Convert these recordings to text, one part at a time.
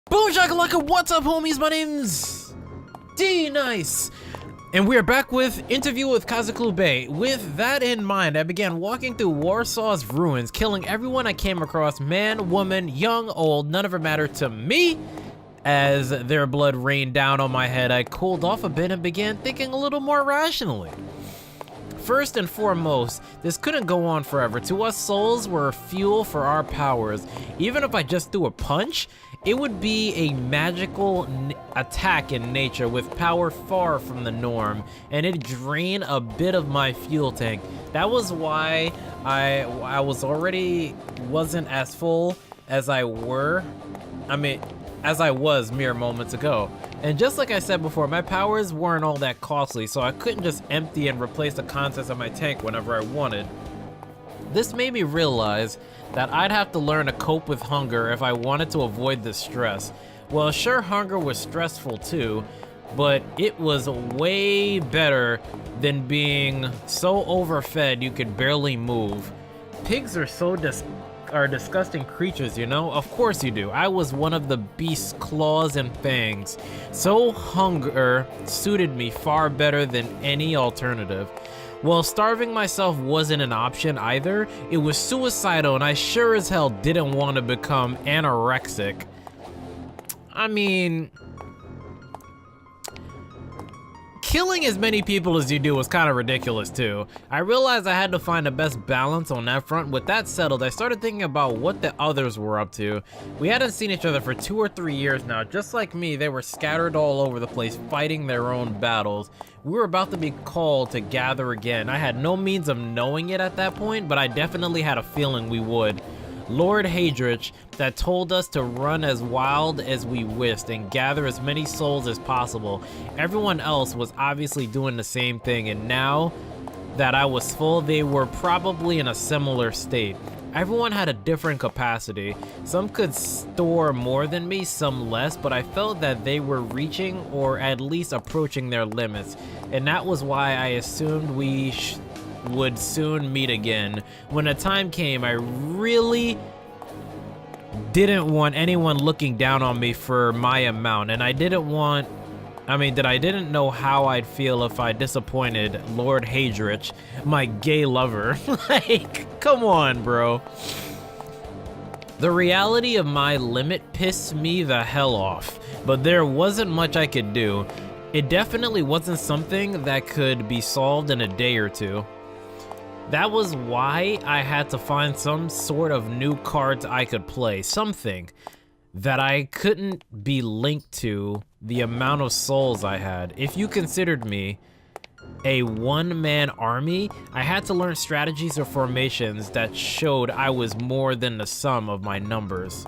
Boom shakalaka, what's up homies? My name's D-Nice. And we are back with Interview with Kaziklu Bey. With that in mind, I began walking through Warsaw's ruins, killing everyone I came across, man, woman, young, old, none of it mattered to me. As their blood rained down on my head, I cooled off a bit and began thinking a little more rationally. First and foremost, this couldn't go on forever. To us, souls were fuel for our powers. Even if I just threw a punch, it would be a magical attack in nature with power far from the norm, and it'd drain a bit of my fuel tank. That was why I wasn't as full as I was mere moments ago. And just like I said before, my powers weren't all that costly, so I couldn't just empty and replace the contents of my tank whenever I wanted. This made me realize that I'd have to learn to cope with hunger if I wanted to avoid the stress. Well, sure, hunger was stressful too, but it was way better than being so overfed you could barely move. Pigs are disgusting creatures, you know? Of course you do. I was one of the beast's claws and fangs. So hunger suited me far better than any alternative. Well, starving myself wasn't an option either. It was suicidal, and I sure as hell didn't want to become anorexic. I mean, killing as many people as you do was kind of ridiculous too. I realized I had to find the best balance on that front. With that settled, I started thinking about what the others were up to. We hadn't seen each other for 2 or 3 years now. Just like me, they were scattered all over the place, fighting their own battles. We were about to be called to gather again. I had no means of knowing it at that point, but I definitely had a feeling we would. Lord Heydrich that told us to run as wild as we wished and gather as many souls as possible. Everyone else was obviously doing the same thing, and now that I was full, they were probably in a similar state. Everyone had a different capacity. Some could store more than me, some less, but I felt that they were reaching or at least approaching their limits, and that was why I assumed we would soon meet again. When the time came, I really didn't want anyone looking down on me for my amount, and I didn't know how I'd feel if I disappointed Lord Heydrich, my gay lover. Like, come on, bro. The reality of my limit pissed me the hell off, but there wasn't much I could do. It definitely wasn't something that could be solved in a day or two. That was why I had to find some sort of new cards I could play, something that I couldn't be linked to the amount of souls I had. If you considered me a one-man army, I had to learn strategies or formations that showed I was more than the sum of my numbers.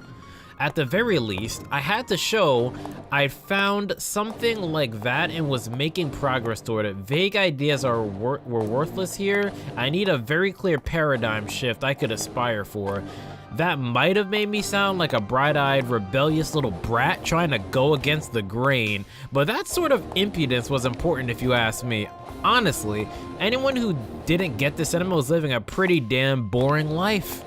At the very least, I had to show I'd found something like that and was making progress toward it. Vague ideas were worthless here. I need a very clear paradigm shift I could aspire for. That might have made me sound like a bright-eyed, rebellious little brat trying to go against the grain, but that sort of impudence was important if you ask me. Honestly, anyone who didn't get this sentiment was living a pretty damn boring life.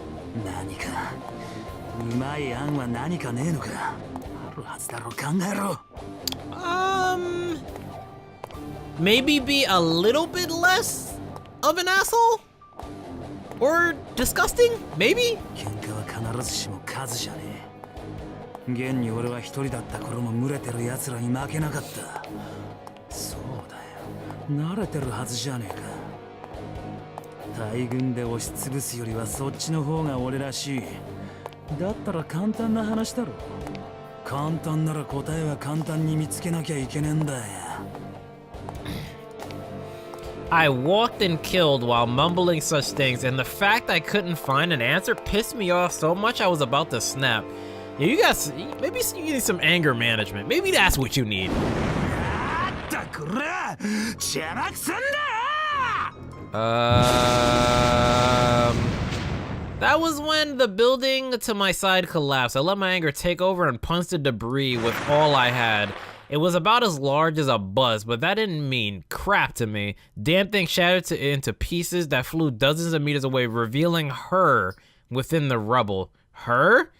Maybe be a little bit less of an asshole? Or disgusting? Maybe? I walked and killed while mumbling such things, and the fact I couldn't find an answer pissed me off so much I was about to snap. Yeah, you guys, maybe you need some anger management. Maybe that's what you need. That was when the building to my side collapsed. I let my anger take over and punched the debris with all I had. It was about as large as a bus, but that didn't mean crap to me. Damn thing shattered into pieces that flew dozens of meters away, revealing her within the rubble. Her?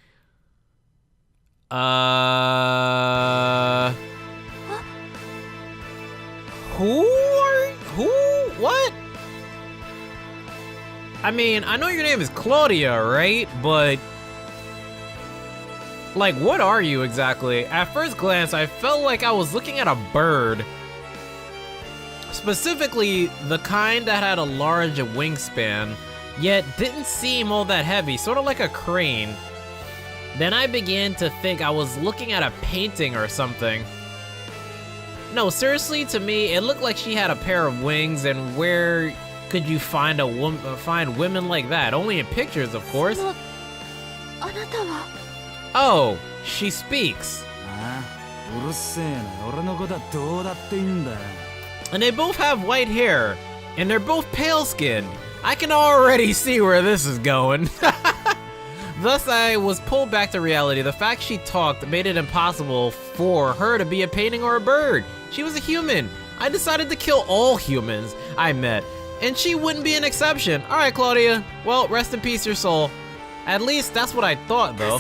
Who? What? I mean, I know your name is Claudia, right? But like, what are you exactly? At first glance, I felt like I was looking at a bird. Specifically, the kind that had a large wingspan, yet didn't seem all that heavy, sort of like a crane. Then I began to think I was looking at a painting or something. No, seriously, to me, it looked like she had a pair of wings, and where could you find find women like that? Only in pictures, of course. Oh, she speaks. And they both have white hair, and they're both pale-skinned. I can already see where this is going. Thus, I was pulled back to reality. The fact she talked made it impossible for her to be a painting or a bird. She was a human. I decided to kill all humans I met, and she wouldn't be an exception. All right, Claudia. Well, rest in peace, your soul. At least that's what I thought, though.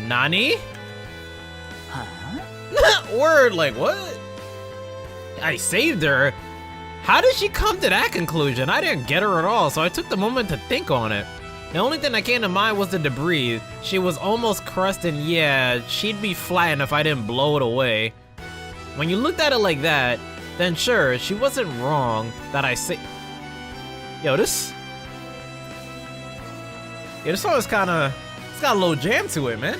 Nani? Huh? Word, like what? I saved her? How did she come to that conclusion? I didn't get her at all, so I took the moment to think on it. The only thing that came to mind was the debris. She was almost crushed, and yeah, she'd be flattened if I didn't blow it away. When you looked at it like that, then sure, she wasn't wrong that I say. Yo, this song is it's got a little jam to it, man.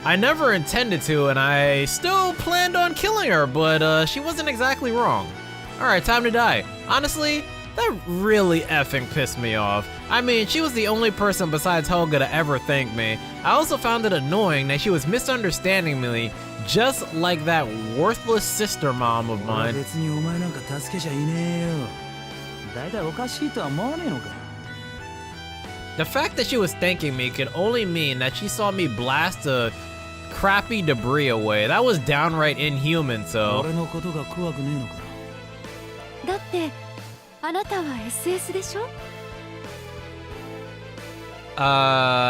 I never intended to, and I still planned on killing her, but she wasn't exactly wrong. Alright, time to die. Honestly, that really effing pissed me off. I mean, she was the only person besides Helga to ever thank me. I also found it annoying that she was misunderstanding me, just like that worthless sister mom of mine. The fact that she was thanking me could only mean that she saw me blast a crappy debris away. That was downright inhuman, so.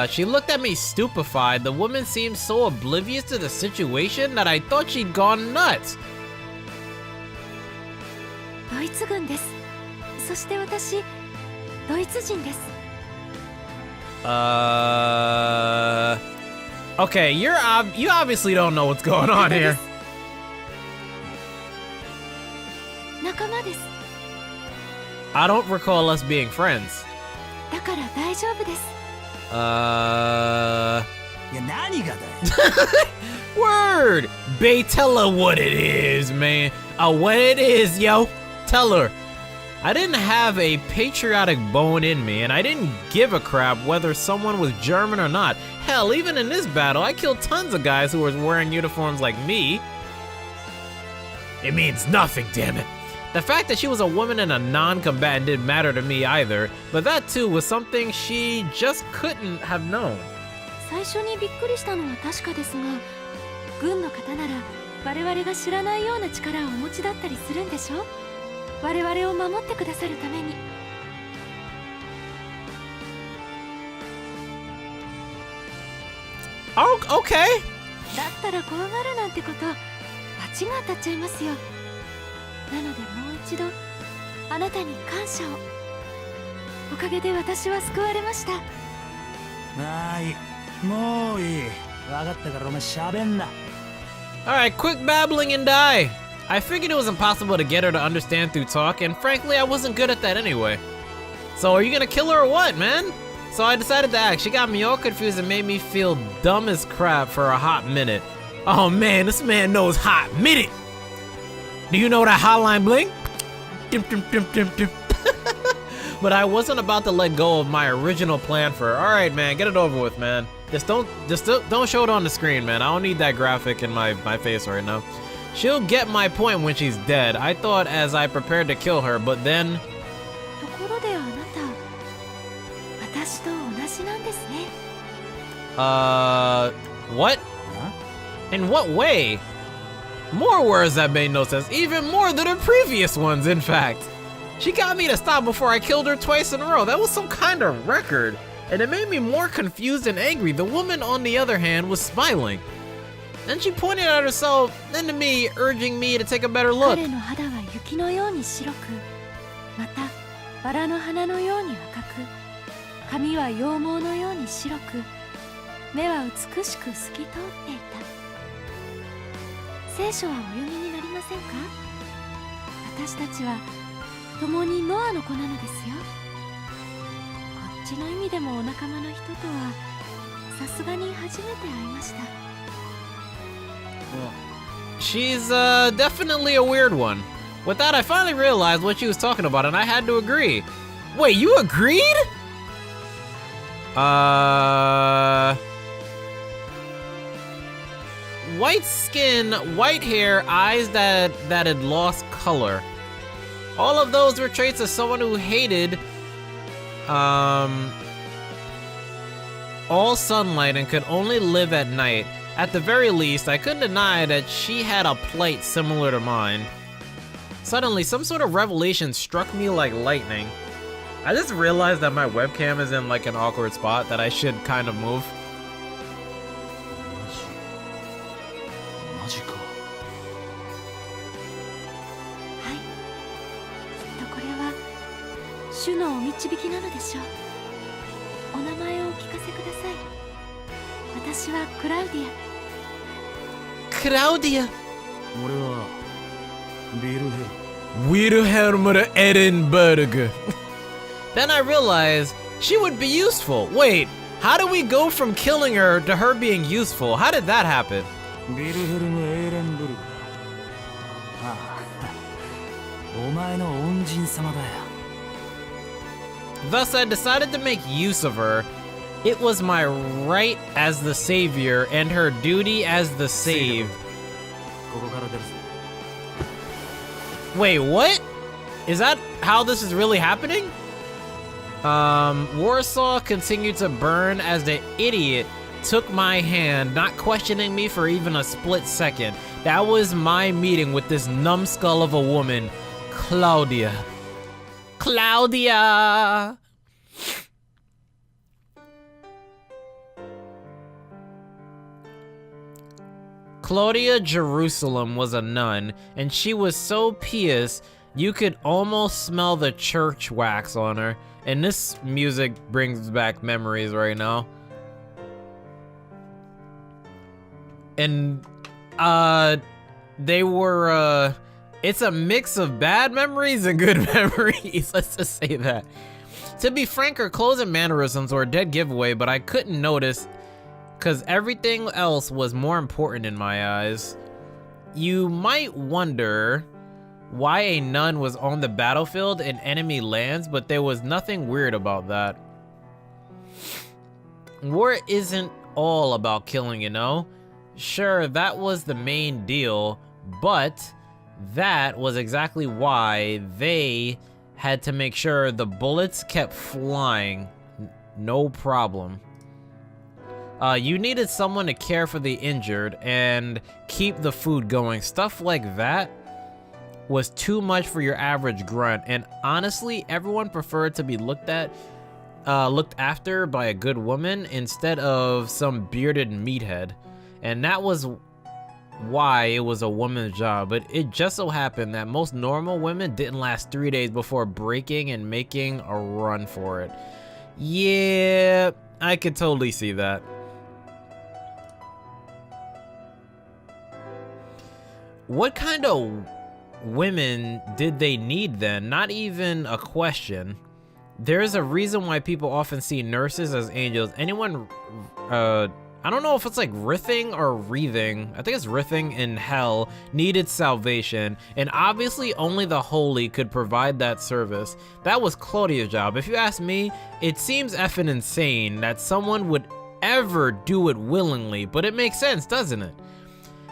She looked at me stupefied. The woman seemed so oblivious to the situation that I thought she'd gone nuts. Okay, you obviously don't know what's going on here. I don't recall us being friends. Word! Bey, tell her what it is, man. What it is, yo. Tell her. I didn't have a patriotic bone in me, and I didn't give a crap whether someone was German or not. Hell, even in this battle, I killed tons of guys who were wearing uniforms like me. It means nothing, damn it. The fact that she was a woman and a non-combatant didn't matter to me either, but that too was something she just couldn't have known. Oh, okay. Alright, quick babbling and die. I figured it was impossible to get her to understand through talk, and frankly, I wasn't good at that anyway. So are you gonna kill her or what, man? So I decided to act. She got me all confused and made me feel dumb as crap for a hot minute. Oh man, this man knows hot minute. Do you know that hotline bling? But I wasn't about to let go of my original plan for her. All right, man, get it over with, man. Just don't show it on the screen, man. I don't need that graphic in my face right now. She'll get my point when she's dead. I thought as I prepared to kill her, but then. What? Huh? In what way? More words that made no sense, even more than the previous ones, in fact. She got me to stop before I killed her twice in a row. That was some kind of record. And it made me more confused and angry. The woman, on the other hand, was smiling. Then she pointed at herself, then to me, urging me to take a better look. 彼の肌は雪のように白く、またバラの花のように赤く、髪は羊毛のように白く、目は美しく透き通っていた。聖書はお読みになりませんか？私たちは共にノアの子なのですよ。こっちの意味でもお仲間の人とはさすがに初めて会いました。She's definitely a weird one. With that, I finally realized what she was talking about, and I had to agree. Wait, you agreed? White skin, white hair, eyes that had lost color. All of those were traits of someone who hated all sunlight and could only live at night. At the very least, I couldn't deny that she had a plight similar to mine. Suddenly, some sort of revelation struck me like lightning. I just realized that my webcam is in like an awkward spot that I should kind of move. はい、きっとこれは主のお導きなのでしょう。お名前をお聞かせください。私はクラウディア。Claudia. 俺はビルヘル。Wilhelm of Ehrenburg. Then I realized she would be useful. Wait, how did we go from killing her to her being useful? How did that happen? ビルヘルム・エーレンブルグ。ああ、お前の恩人様だよ。Thus, I decided to make use of her. It was my right as the savior and her duty as the saved. ここから出るぞ。Wait, what? Is that how this is really happening? Warsaw continued to burn as the idiot took my hand, not questioning me for even a split second. That was my meeting with this numbskull of a woman, Claudia. Claudia! Claudia Jerusalem was a nun, and she was so pious you could almost smell the church wax on her. And this music brings back memories right now. And they were it's a mix of bad memories and good memories. Let's just say that. To be frank, her clothes and mannerisms were a dead giveaway, but I couldn't notice because everything else was more important in my eyes. You might wonder why a nun was on the battlefield in enemy lands, but there was nothing weird about that. War isn't all about killing, you know? Sure, that was the main deal, but that was exactly why they had to make sure the bullets kept flying. No problem. You needed someone to care for the injured and keep the food going. Stuff like that was too much for your average grunt, and honestly, everyone preferred to be looked after by a good woman instead of some bearded meathead. And that was why it was a woman's job, but it just so happened that most normal women didn't last 3 days before breaking and making a run for it. Yeah, I could totally see that. What kind of women did they need then? Not even a question. There's a reason why people often see nurses as angels. Anyone, I don't know if it's like riffing or reaving. I think it's riffing in hell needed salvation. And obviously only the holy could provide that service. That was Claudia's job. If you ask me, it seems effing insane that someone would ever do it willingly, but it makes sense, doesn't it?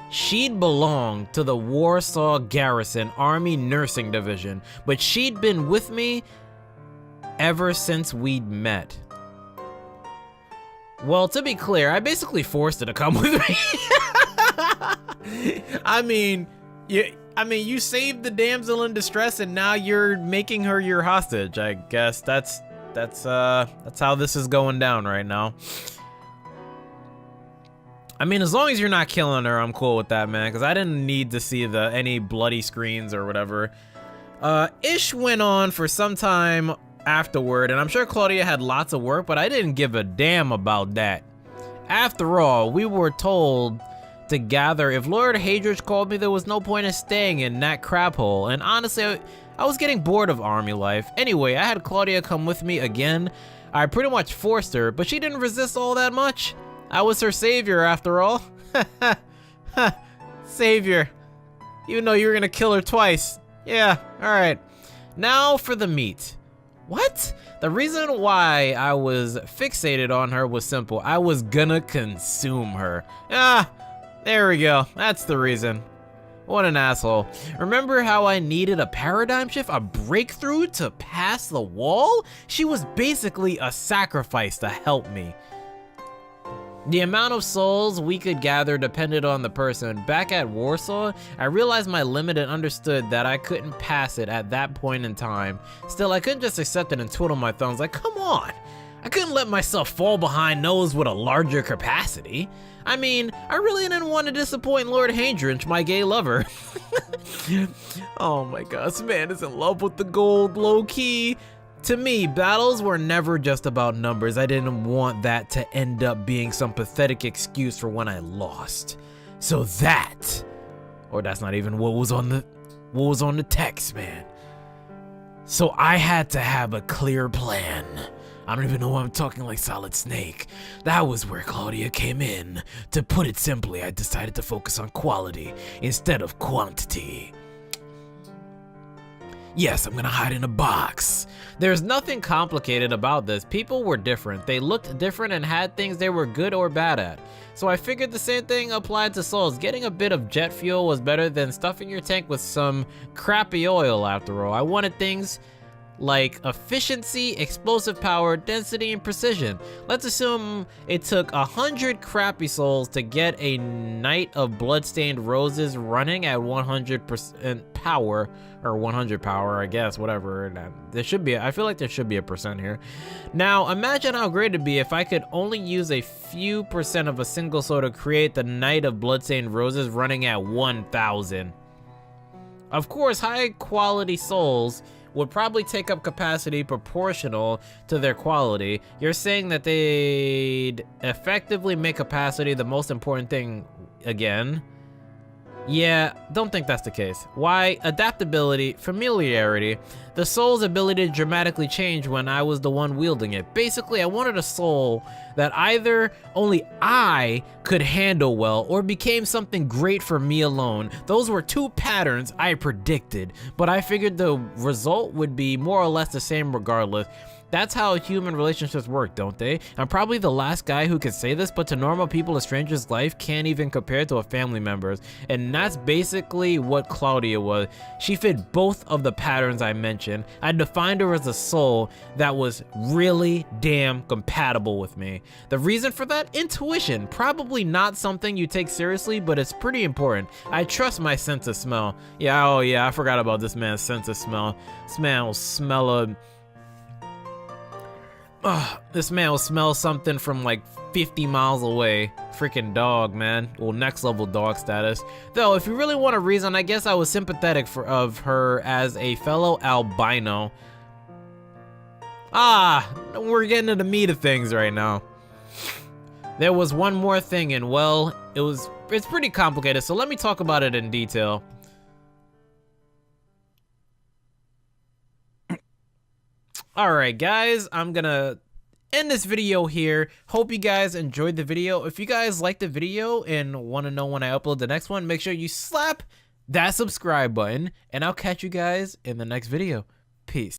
She'd belonged to the Warsaw Garrison Army Nursing Division, but she'd been with me ever since we'd met. Well, to be clear, I basically forced her to come with me. I mean, I mean, you saved the damsel in distress and now you're making her your hostage. I guess that's how this is going down right now. I mean, as long as you're not killing her, I'm cool with that, man, because I didn't need to see any bloody screens or whatever. Ish went on for some time afterward, and I'm sure Claudia had lots of work, but I didn't give a damn about that. After all, we were told to gather. If Lord Hadrich called me, there was no point in staying in that crap hole, and honestly, I was getting bored of army life. Anyway, I had Claudia come with me again. I pretty much forced her, but she didn't resist all that much. I was her savior after all. Savior. Even though you were gonna kill her twice. Yeah, alright. Now for the meat. What? The reason why I was fixated on her was simple. I was gonna consume her. Ah, there we go. That's the reason. What an asshole. Remember how I needed a paradigm shift, a breakthrough to pass the wall? She was basically a sacrifice to help me. The amount of souls we could gather depended on the person. Back at Warsaw, I realized my limit and understood that I couldn't pass it at that point in time. Still, I couldn't just accept it and twiddle my thumbs like, come on. I couldn't let myself fall behind those with a larger capacity. I mean, I really didn't want to disappoint Lord Hadrich, my gay lover. Oh my god, this man is in love with the gold, low-key. To me, battles were never just about numbers. I didn't want that to end up being some pathetic excuse for when I lost. So that, or that's not even what was on the text, man. So I had to have a clear plan. I don't even know why I'm talking like Solid Snake. That was where Claudia came in. To put it simply, I decided to focus on quality instead of quantity. Yes, I'm gonna hide in a box. There's nothing complicated about this. People were different. They looked different and had things they were good or bad at. So I figured the same thing applied to souls. Getting a bit of jet fuel was better than stuffing your tank with some crappy oil after all. I wanted things like efficiency, explosive power, density, and precision. Let's assume it took 100 crappy souls to get a Knight of Bloodstained Roses running at 100% power, or 100 power, I guess, whatever. There should be, I feel like there should be a percent here. Now, imagine how great it'd be if I could only use a few percent of a single soul to create the Knight of Bloodstained Roses running at 1,000. Of course, high quality souls would probably take up capacity proportional to their quality. You're saying that they'd effectively make capacity the most important thing again? Yeah, don't think that's the case. Why? Adaptability, familiarity, the soul's ability to dramatically change when I was the one wielding it. Basically, I wanted a soul that either only I could handle well or became something great for me alone. Those were two patterns I predicted, but I figured the result would be more or less the same regardless. That's how human relationships work, don't they? I'm probably the last guy who can say this, but to normal people, a stranger's life can't even compare to a family member's. And that's basically what Claudia was. She fit both of the patterns I mentioned. I defined her as a soul that was really damn compatible with me. The reason for that? Intuition. Probably not something you take seriously, but it's pretty important. I trust my sense of smell. Yeah, oh yeah, I forgot about this man's sense of smell. This man will smell this man will smell something from like 50 miles away. Freaking dog, man. Well, next level dog status. Though, if you really want a reason, I guess I was sympathetic of her as a fellow albino. We're getting to the meat of things right now. There was one more thing, and well, it's pretty complicated, so let me talk about it in detail. Alright guys, I'm gonna end this video here. Hope you guys enjoyed the video. If you guys liked the video and want to know when I upload the next one, make sure you slap that subscribe button, and I'll catch you guys in the next video. Peace.